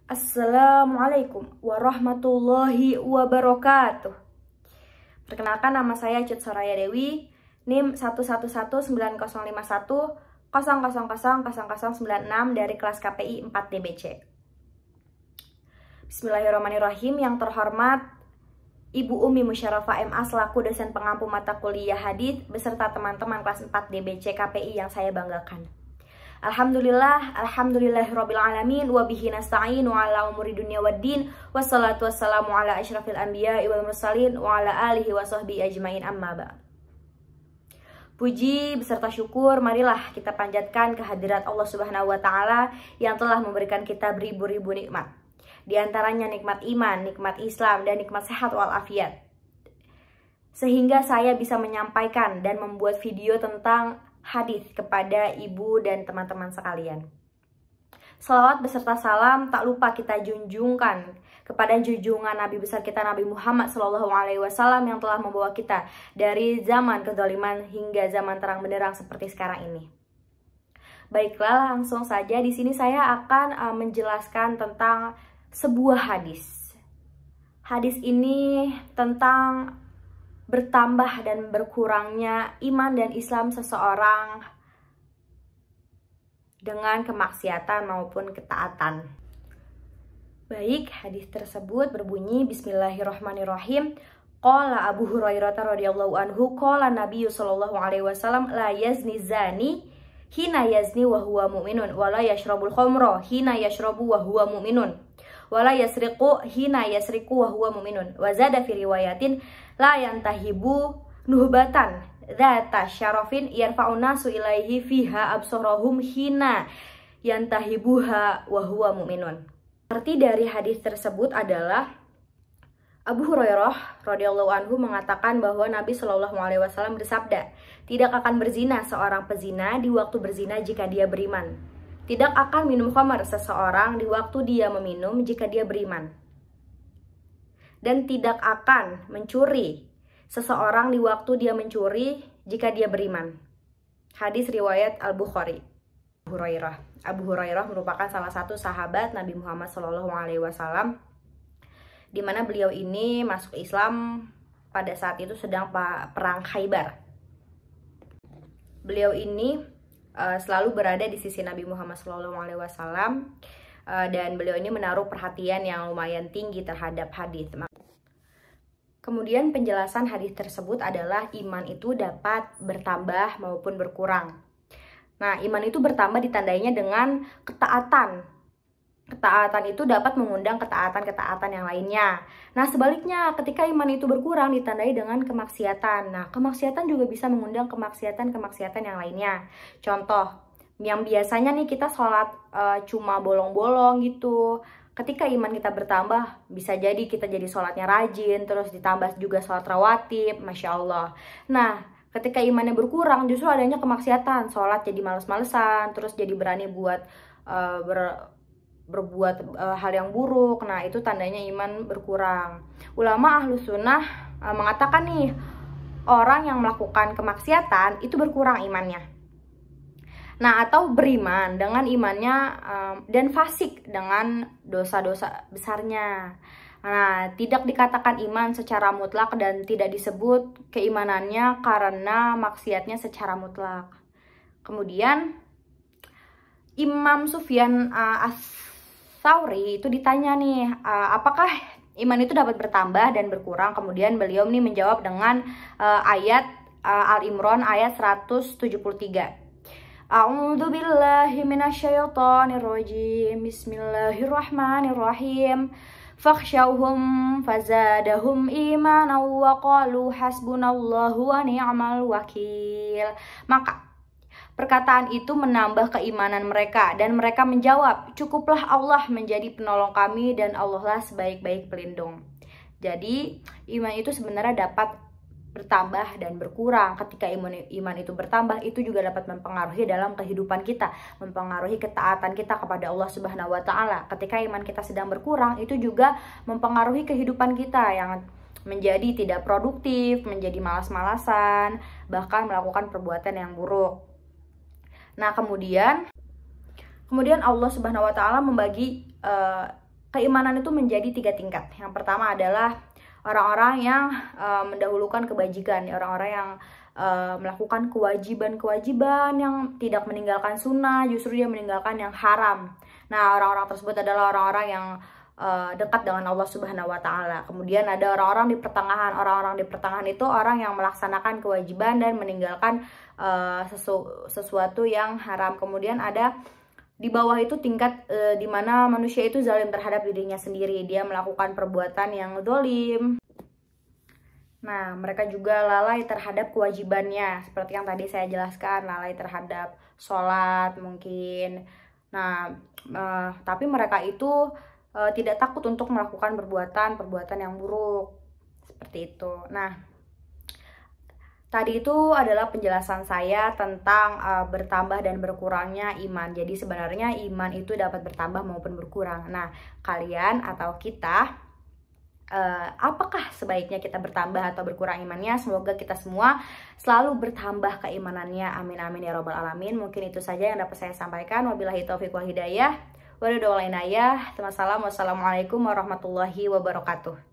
Assalamualaikum warahmatullahi wabarakatuh. Perkenalkan, nama saya Cut Soraya Dewi, NIM 1111910000096 dari kelas KPI 4 DBC. Bismillahirrahmanirrahim. Yang terhormat Ibu Umi Musyarafah MA selaku dosen pengampu mata kuliah hadits beserta teman-teman kelas 4 DBC KPI yang saya banggakan. Alhamdulillahirabbil alamin wa bihi nasta'inu ala umuri dunya waddin wassalatu wassalamu ala asyrafil anbiya'i wal mursalin wa ala alihi wa sahbihi ajmain, amma ba'd. Puji beserta syukur marilah kita panjatkan kehadirat Allah Subhanahu wa taala yang telah memberikan kita beribu-ribu nikmat. Di antaranya nikmat iman, nikmat Islam, dan nikmat sehat walafiat. Sehingga saya bisa menyampaikan dan membuat video tentang hadis kepada ibu dan teman-teman sekalian. Salawat beserta salam tak lupa kita junjungkan kepada junjungan Nabi besar kita Nabi Muhammad SAW yang telah membawa kita dari zaman kezaliman hingga zaman terang benderang seperti sekarang ini. Baiklah, langsung saja di sini saya akan menjelaskan tentang sebuah hadis. Hadis ini tentang bertambah dan berkurangnya iman dan Islam seseorang dengan kemaksiatan maupun ketaatan. Baik, hadis tersebut berbunyi Bismillahirrahmanirrahim. Qala Abu Hurairah radhiyallahu anhu qala Nabi sallallahu alaihi wasallam la yazni zani hina yazni wa huwa mu'minun wa la yashrabul khamra hina yashrabu wa huwa mu'minun wa la yasriqu hina yasriqu wa huwa mu'minun wa zada fi riwayatin la yantahibu nuhbatan dzata syarafin yarfa'un nasu ilaihi fiha absarahum hina yantahibuha wa huwa mu'minun. Arti dari hadis tersebut adalah Abu Hurairah radhiyallahu anhu mengatakan bahwa Nabi Shallallahu alaihi wasallam bersabda, tidak akan berzina seorang pezina di waktu berzina jika dia beriman. Tidak akan minum khamar seseorang di waktu dia meminum jika dia beriman. Dan tidak akan mencuri seseorang di waktu dia mencuri jika dia beriman. Hadis riwayat Al-Bukhari. Abu Hurairah merupakan salah satu sahabat Nabi Muhammad SAW, di mana beliau ini masuk Islam pada saat itu sedang perang Khaybar. Beliau ini selalu berada di sisi Nabi Muhammad SAW, dan beliau ini menaruh perhatian yang lumayan tinggi terhadap hadis. Kemudian penjelasan hadis tersebut adalah iman itu dapat bertambah maupun berkurang. Nah, iman itu bertambah ditandainya dengan ketaatan. Ketaatan itu dapat mengundang ketaatan-ketaatan yang lainnya. Nah, sebaliknya ketika iman itu berkurang ditandai dengan kemaksiatan. Nah, kemaksiatan juga bisa mengundang kemaksiatan-kemaksiatan yang lainnya. Contoh, yang biasanya nih kita sholat cuma bolong-bolong gitu. Ketika iman kita bertambah, bisa jadi kita jadi sholatnya rajin, terus ditambah juga sholat rawatib, Masya Allah. Nah, ketika imannya berkurang, justru adanya kemaksiatan, sholat jadi males-malesan, terus jadi berani buat berbuat hal yang buruk. Nah, itu tandanya iman berkurang. Ulama ahlu sunnah mengatakan nih, orang yang melakukan kemaksiatan itu berkurang imannya. Nah, atau beriman dengan imannya dan fasik dengan dosa-dosa besarnya. Nah, tidak dikatakan iman secara mutlak dan tidak disebut keimanannya karena maksiatnya secara mutlak. Kemudian Imam Sufyan Ats-Tsauri itu ditanya nih, apakah iman itu dapat bertambah dan berkurang? Kemudian beliau nih menjawab dengan ayat Al-Imran ayat 173. A'udzu billahi minasyaitonir rajim. Bismillahirrahmanirrahim. Fakhshawhum fazadahum imanan wa qalu hasbunallahu wa ni'mal wakil. Maka perkataan itu menambah keimanan mereka dan mereka menjawab, cukuplah Allah menjadi penolong kami dan Allah lah sebaik-baik pelindung. Jadi iman itu sebenarnya dapat bertambah dan berkurang. Ketika iman itu bertambah, itu juga dapat mempengaruhi dalam kehidupan kita, mempengaruhi ketaatan kita kepada Allah Subhanahu wa taala. Ketika iman kita sedang berkurang, itu juga mempengaruhi kehidupan kita yang menjadi tidak produktif, menjadi malas-malasan, bahkan melakukan perbuatan yang buruk. Nah, kemudian Allah Subhanahu wa taala membagi keimanan itu menjadi 3 tingkat. Yang pertama adalah orang-orang yang mendahulukan kebajikan, orang-orang yang melakukan kewajiban-kewajiban, yang tidak meninggalkan sunnah, justru dia meninggalkan yang haram. Nah, orang-orang tersebut adalah orang-orang yang dekat dengan Allah Subhanahu wa Ta'ala. Kemudian ada orang-orang di pertengahan. Orang-orang di pertengahan itu orang yang melaksanakan kewajiban dan meninggalkan sesuatu yang haram. Kemudian ada di bawah itu tingkat di mana manusia itu zalim terhadap dirinya sendiri. Dia melakukan perbuatan yang zalim. Nah, mereka juga lalai terhadap kewajibannya, seperti yang tadi saya jelaskan, lalai terhadap sholat mungkin. Nah, tapi mereka itu tidak takut untuk melakukan perbuatan yang buruk, seperti itu. Nah, tadi itu adalah penjelasan saya tentang bertambah dan berkurangnya iman. Jadi sebenarnya iman itu dapat bertambah maupun berkurang. Nah, kalian atau kita, apakah sebaiknya kita bertambah atau berkurang imannya? Semoga kita semua selalu bertambah keimanannya. Amin amin ya robbal alamin. Mungkin itu saja yang dapat saya sampaikan. Wabillahi taufiq wal hidayah. Wassalamualaikum warahmatullahi wabarakatuh.